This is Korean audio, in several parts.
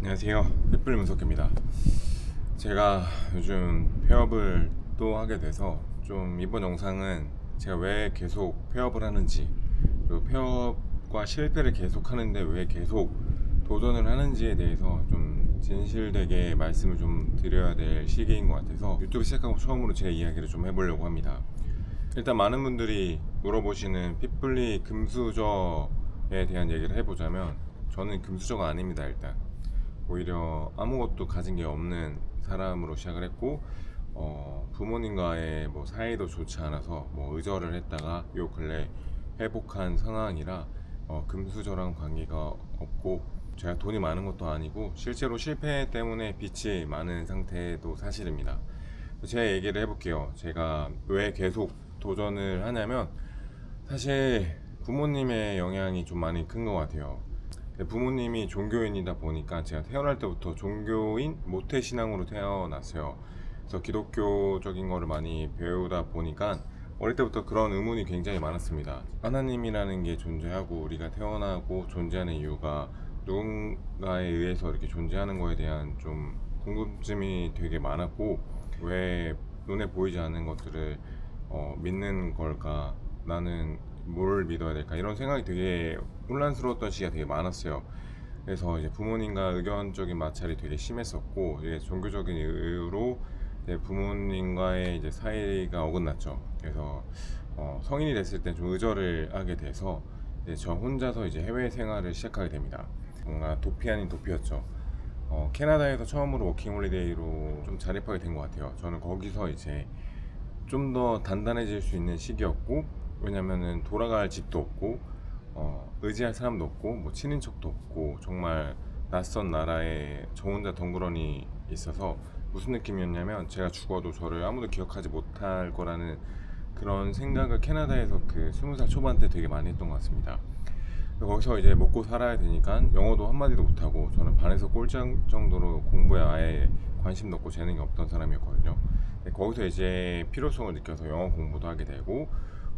안녕하세요. 핏불 문석기입니다. 제가 요즘 폐업을 또 하게 돼서 좀 이번 영상은 제가 왜 계속 폐업을 하는지, 그리고 폐업과 실패를 계속 하는데 왜 계속 도전을 하는지에 대해서 좀 진실되게 말씀을 좀 드려야 될 시기인 것 같아서 유튜브 시작하고 처음으로 제 이야기를 좀 해보려고 합니다. 일단 많은 분들이 물어보시는 핏불리 금수저에 대한 얘기를 해보자면, 저는 금수저가 아닙니다. 일단 오히려 아무것도 가진 게 없는 사람으로 시작을 했고, 부모님과의 뭐 사이도 좋지 않아서 뭐 의절을 했다가 요 근래 회복한 상황이라 금수저랑 관계가 없고, 제가 돈이 많은 것도 아니고 실제로 실패 때문에 빚이 많은 상태도 사실입니다. 제 얘기를 해볼게요. 제가 왜 계속 도전을 하냐면, 사실 부모님의 영향이 좀 많이 큰 것 같아요. 부모님이 종교인이다 보니까 제가 태어날 때부터 종교인 모태신앙으로 태어났어요. 그래서 기독교적인 거를 많이 배우다 보니까 어릴 때부터 그런 의문이 굉장히 많았습니다. 하나님이라는 게 존재하고 우리가 태어나고 존재하는 이유가 누군가에 의해서 이렇게 존재하는 거에 대한 좀 궁금증이 되게 많았고, 왜 눈에 보이지 않는 것들을 믿는 걸까? 나는 뭘 믿어야 될까? 이런 생각이 되게 혼란스러웠던 시기가 되게 많았어요. 그래서 이제 부모님과 의견적인 마찰이 되게 심했었고, 이제 종교적인 이유로 이제 부모님과의 이제 사이가 어긋났죠. 그래서 성인이 됐을 때 좀 의절을 하게 돼서 이제 저 혼자서 이제 해외 생활을 시작하게 됩니다. 뭔가 도피 아닌 도피였죠. 캐나다에서 처음으로 워킹홀리데이로 좀 자립하게 된 것 같아요. 저는 거기서 이제 좀 더 단단해질 수 있는 시기였고, 왜냐면은 돌아갈 집도 없고 의지할 사람도 없고 뭐 친인척도 없고 정말 낯선 나라에 저 혼자 덩그러니 있어서 무슨 느낌이었냐면, 제가 죽어도 저를 아무도 기억하지 못할 거라는 그런 생각을 캐나다에서 그 20살 초반 때 되게 많이 했던 것 같습니다. 거기서 이제 먹고 살아야 되니까 영어도 한마디도 못하고, 저는 반에서 꼴찌 정도로 공부에 아예 관심도 없고 재능이 없던 사람이었거든요. 거기서 이제 필요성을 느껴서 영어 공부도 하게 되고,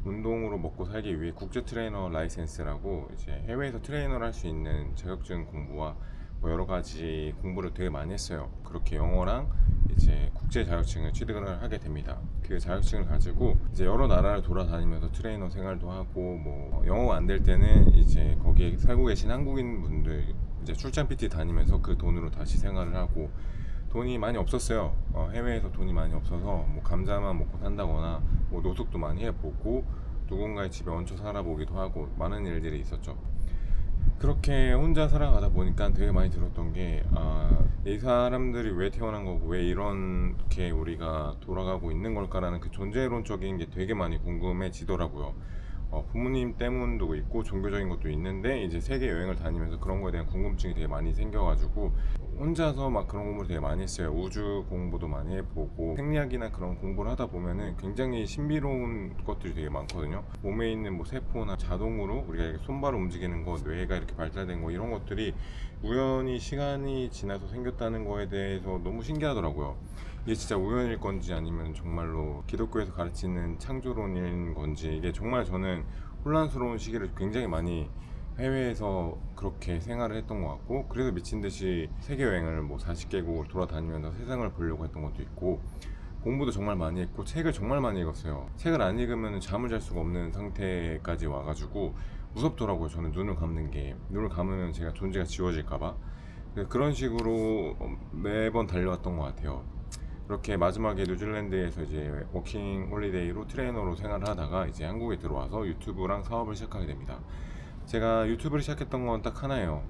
운동으로 먹고 살기 위해 국제 트레이너 라이센스라고 이제 해외에서 트레이너를 할 수 있는 자격증 공부와 뭐 여러 가지 공부를 되게 많이 했어요. 그렇게 영어랑 이제 국제 자격증을 취득을 하게 됩니다. 그 자격증을 가지고 이제 여러 나라를 돌아다니면서 트레이너 생활도 하고, 뭐 영어가 안 될 때는 이제 거기에 살고 계신 한국인 분들 이제 출장 PT 다니면서 그 돈으로 다시 생활을 하고, 돈이 많이 없었어요. 해외에서 돈이 많이 없어서 뭐 감자만 먹고 산다거나 뭐 노숙도 많이 해보고 누군가의 집에 얹혀 살아보기도 하고 많은 일들이 있었죠. 그렇게 혼자 살아가다 보니까 되게 많이 들었던 게, 이 사람들이 왜 태어난 거고 왜 이렇게 우리가 돌아가고 있는 걸까라는 그 존재론적인 게 되게 많이 궁금해지더라고요. 부모님 때문도 있고 종교적인 것도 있는데, 이제 세계 여행을 다니면서 그런 거에 대한 궁금증이 되게 많이 생겨가지고 혼자서 막 그런 공부를 되게 많이 했어요. 우주 공부도 많이 해보고, 생리학이나 그런 공부를 하다 보면은 굉장히 신비로운 것들이 되게 많거든요. 몸에 있는 뭐 세포나 자동으로 우리가 이렇게 손발을 움직이는 거, 뇌가 이렇게 발달된 거, 이런 것들이 우연히 시간이 지나서 생겼다는 거에 대해서 너무 신기하더라고요. 이게 진짜 우연일 건지 아니면 정말로 기독교에서 가르치는 창조론인 건지, 이게 정말 저는 혼란스러운 시기를 굉장히 많이 해외에서 그렇게 생활을 했던 것 같고, 그래서 미친 듯이 세계 여행을 뭐 40개국을 돌아다니면서 세상을 보려고 했던 것도 있고, 공부도 정말 많이 했고 책을 정말 많이 읽었어요. 책을 안 읽으면 잠을 잘 수가 없는 상태까지 와가지고 무섭더라고요. 저는 눈을 감는 게, 눈을 감으면 제가 존재가 지워질까봐. 그런 식으로 매번 달려왔던 것 같아요. 그렇게 마지막에 뉴질랜드에서 이제 워킹 홀리데이로 트레이너로 생활을 하다가 이제 한국에 들어와서 유튜브랑 사업을 시작하게 됩니다. 제가 유튜브를 시작했던 건 딱 하나예요.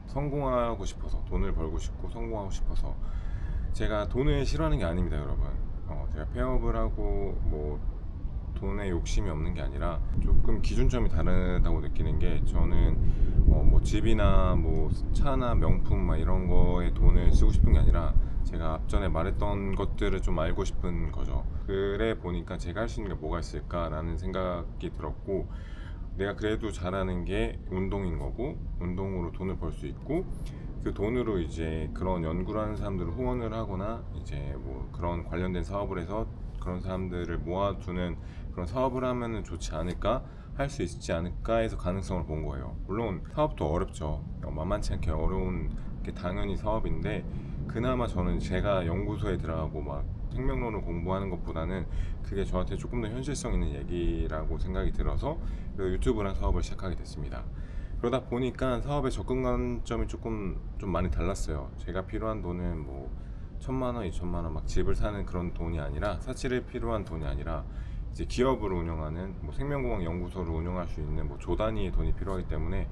성공하고 싶어서, 돈을 벌고 싶고 성공하고 싶어서. 제가 돈을 싫어하는 게 아닙니다, 여러분. 제가 폐업을 하고 뭐 돈에 욕심이 없는 게 아니라 조금 기준점이 다르다고 느끼는 게, 저는 뭐 집이나 뭐 차나 명품 막 이런 거에 돈을 쓰고 싶은 게 아니라 제가 앞전에 말했던 것들을 좀 알고 싶은 거죠. 그래 보니까 제가 할 수 있는 게 뭐가 있을까라는 생각이 들었고, 내가 그래도 잘하는 게 운동인 거고, 운동으로 돈을 벌 수 있고, 그 돈으로 이제 그런 연구를 하는 사람들을 후원을 하거나 이제 뭐 그런 관련된 사업을 해서 그런 사람들을 모아두는 그런 사업을 하면은 좋지 않을까, 할 수 있지 않을까 해서 가능성을 본 거예요. 물론 사업도 어렵죠. 만만치 않게 어려운 게 당연히 사업인데, 그나마 저는 제가 연구소에 들어가고 막 생명론을 공부하는 것보다는 그게 저한테 조금 더 현실성 있는 얘기라고 생각이 들어서 그 유튜브랑 사업을 시작하게 됐습니다. 그러다 보니까 사업의 접근 관점이 조금 좀 많이 달랐어요. 제가 필요한 돈은 뭐 1,000만 원, 2,000만 원 막 집을 사는 그런 돈이 아니라, 사치를 필요한 돈이 아니라 이제 기업을 운영하는 뭐 생명공학 연구소를 운영할 수 있는 뭐 조 단위의 돈이 필요하기 때문에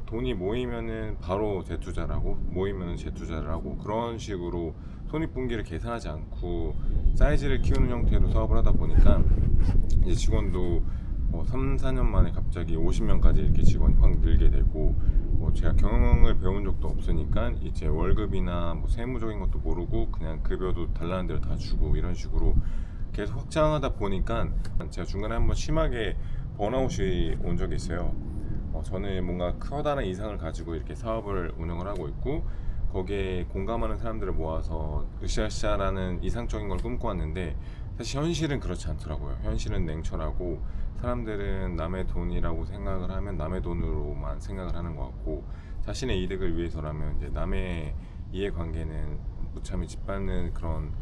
돈이 모이면은 바로 재투자를 하고 모이면은 재투자를 하고, 그런 식으로 손익분기를 계산하지 않고 사이즈를 키우는 형태로 사업을 하다 보니까 이제 직원도 3, 4년 만에 갑자기 50명까지 이렇게 직원이 확 늘게 되고, 제가 경영을 배운 적도 없으니까 이제 월급이나 뭐 세무적인 것도 모르고 그냥 급여도 달라는 대로 다 주고, 이런 식으로 계속 확장하다 보니까 제가 중간에 한번 심하게 번아웃이 온 적이 있어요. 저는 뭔가 커다란 이상을 가지고 이렇게 사업을 운영을 하고 있고, 거기에 공감하는 사람들을 모아서 으쌰으쌰라는 이상적인 걸 꿈꿔왔는데, 사실 현실은 그렇지 않더라고요. 현실은 냉철하고, 사람들은 남의 돈이라고 생각을 하면 남의 돈으로만 생각을 하는 것 같고, 자신의 이득을 위해서라면 이제 남의 이해관계는 무참히 짓밟는 그런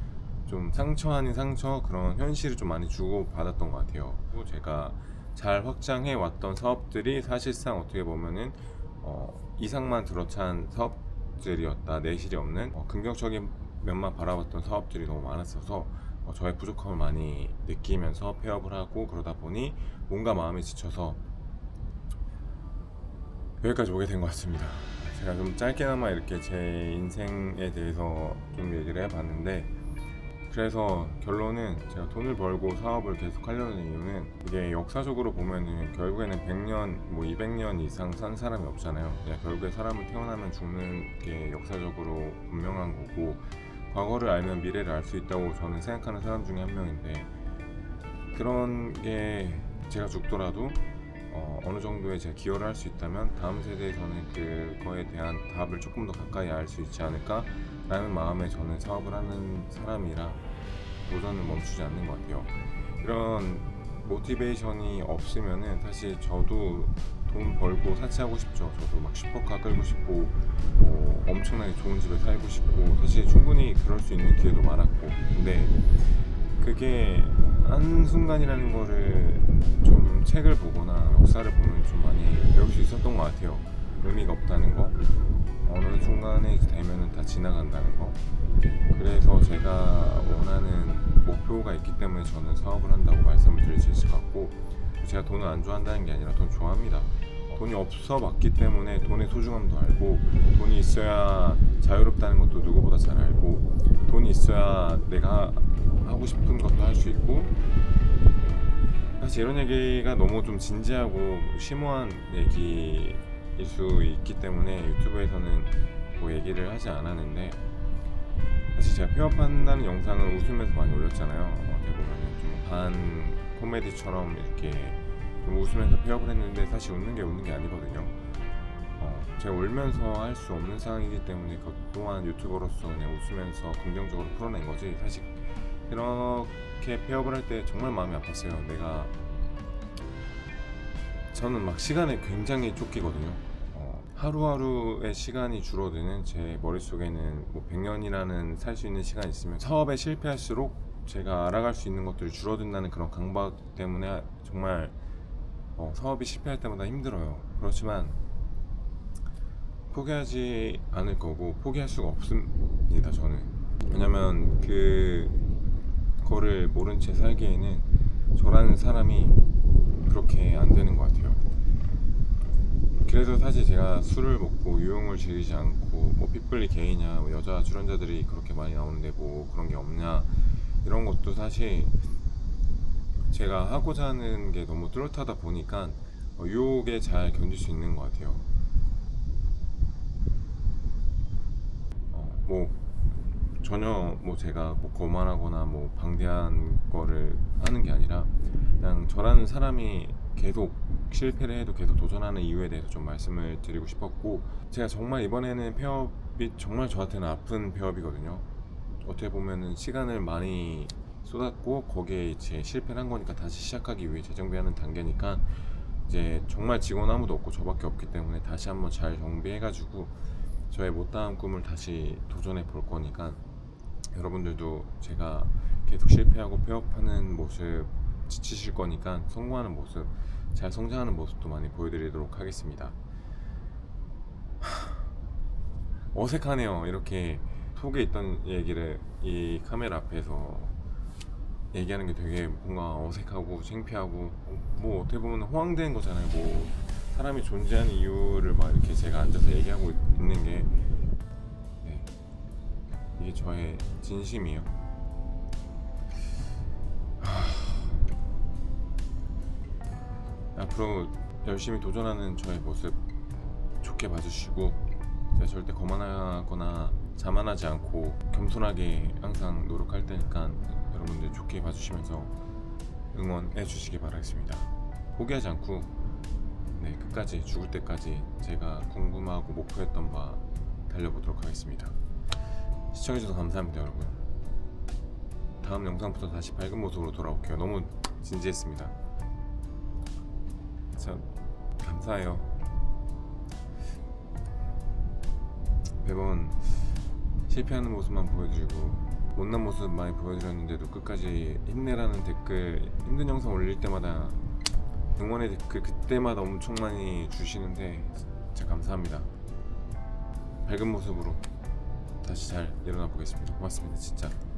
좀 상처 아닌 상처, 그런 현실을 좀 많이 주고 받았던 것 같아요. 또 제가 잘 확장해 왔던 사업들이 사실상 어떻게 보면은 이상만 들어찬 사업들이었다, 내실이 없는 긍정적인 면만 바라봤던 사업들이 너무 많았어서 저의 부족함을 많이 느끼면서 폐업을 하고, 그러다 보니 뭔가 마음이 지쳐서 여기까지 오게 된 것 같습니다. 제가 좀 짧게나마 이렇게 제 인생에 대해서 좀 얘기를 해봤는데, 그래서 결론은 제가 돈을 벌고 사업을 계속 하려는 이유는, 이게 역사적으로 보면은 결국에는 100년, 뭐 200년 이상 산 사람이 없잖아요. 그냥 결국에 사람은 태어나면 죽는 게 역사적으로 분명한 거고, 과거를 알면 미래를 알 수 있다고 저는 생각하는 사람 중에 한 명인데, 그런 게 제가 죽더라도 어느 정도의 제가 기여를 할 수 있다면 다음 세대에서는 그거에 대한 답을 조금 더 가까이 알 수 있지 않을까 라는 마음에 저는 사업을 하는 사람이라 도전을 멈추지 않는 것 같아요. 이런 모티베이션이 없으면은 사실 저도 돈 벌고 사치하고 싶죠. 저도 막 슈퍼카 끌고 싶고 엄청나게 좋은 집에 살고 싶고, 사실 충분히 그럴 수 있는 기회도 많았고, 근데 그게 한순간이라는 거를 좀 책을 보거나 역사를 보면 좀 많이 배울 수 있었던 것 같아요. 의미가 없다는 거, 어느 순간에 되면은 다 지나간다는 거. 그래서 제가 원하는 목표가 있기 때문에 저는 사업을 한다고 말씀을 드릴 수 있을 것 같고, 제가 돈을 안 좋아한다는 게 아니라 돈 좋아합니다. 돈이 없어 왔기 때문에 돈의 소중함도 알고, 돈이 있어야 자유롭다는 것도 누구보다 잘 알고, 돈이 있어야 내가 하고 싶은 것도 할 수 있고. 사실 이런 얘기가 너무 좀 진지하고 심오한 얘기일 수 있기 때문에 유튜브에서는 뭐 얘기를 하지 않았는데, 사실 제가 폐업한다는 영상을 웃으면서 많이 올렸잖아요. 어떻게 보면 좀 반 코미디처럼 이렇게 좀 웃으면서 폐업을 했는데, 사실 웃는 게 아니거든요. 제가 울면서 할 수 없는 상황이기 때문에 그것 또한 유튜버로서 그냥 웃으면서 긍정적으로 풀어낸 거지, 사실 그렇게 폐업을 할 때 정말 마음이 아팠어요. 저는 막 시간에 굉장히 쫓기거든요. 하루하루의 시간이 줄어드는 제 머릿속에는 뭐 100년이라는 살 수 있는 시간이 있으면, 사업에 실패할수록 제가 알아갈 수 있는 것들이 줄어든다는 그런 강박 때문에 정말 사업이 실패할 때마다 힘들어요. 그렇지만 포기하지 않을 거고 포기할 수가 없습니다, 저는. 왜냐면 그거를 모른 채 살기에는 저라는 사람이 그렇게 안 되는 것 같아요. 그래서 사실 제가 술을 먹고 유흥을 즐기지 않고, 뭐 핏불리 게이냐, 뭐 여자 출연자들이 그렇게 많이 나오는데 뭐 그런 게 없냐, 이런 것도 사실 제가 하고자 하는 게 너무 뚜렷하다 보니까 유혹에 잘 견딜 수 있는 것 같아요. 뭐 전혀 뭐 제가 뭐 거만하거나 뭐 방대한 거를 하는 게 아니라, 그냥 저라는 사람이 계속 실패를 해도 계속 도전하는 이유에 대해서 좀 말씀을 드리고 싶었고, 제가 정말 이번에는 폐업이 정말 저한테는 아픈 폐업이거든요. 어떻게 보면은 시간을 많이 쏟았고 거기에 이제 실패를 한 거니까 다시 시작하기 위해 재정비하는 단계니까 이제 정말 직원 아무도 없고 저밖에 없기 때문에 다시 한번 잘 정비해가지고 저의 못다한 꿈을 다시 도전해 볼 거니까 여러분들도 제가 계속 실패하고 폐업하는 모습 지치실 거니까 성공하는 모습, 잘 성장하는 모습도 많이 보여드리도록 하겠습니다. 어색하네요. 이렇게 속에 있던 얘기를 이 카메라 앞에서 얘기하는 게 되게 뭔가 어색하고 창피하고 뭐 어떻게 보면 호황되는 거잖아요. 뭐 사람이 존재하는 이유를 막 이렇게 제가 앉아서 얘기하고 있는 게 네, 이게 저의 진심이에요. 앞으로 열심히 도전하는 저의 모습 좋게 봐주시고 제가 절대 거만하거나 자만하지 않고 겸손하게 항상 노력할 테니까 여러분들 좋게 봐주시면서 응원해 주시기 바라겠습니다. 포기하지 않고 네, 끝까지 죽을 때까지 제가 궁금하고 목표했던 바 달려보도록 하겠습니다. 시청해주셔서 감사합니다 여러분. 다음 영상부터 다시 밝은 모습으로 돌아올게요. 너무 진지했습니다. 참 감사해요. 매번 실패하는 모습만 보여드리고 못난 모습 많이 보여드렸는데도 끝까지 힘내라는 댓글, 힘든 영상 올릴 때마다 응원의 댓글 그때마다 엄청 많이 주시는데 진짜 감사합니다. 밝은 모습으로 다시 잘 일어나 보겠습니다. 고맙습니다 진짜.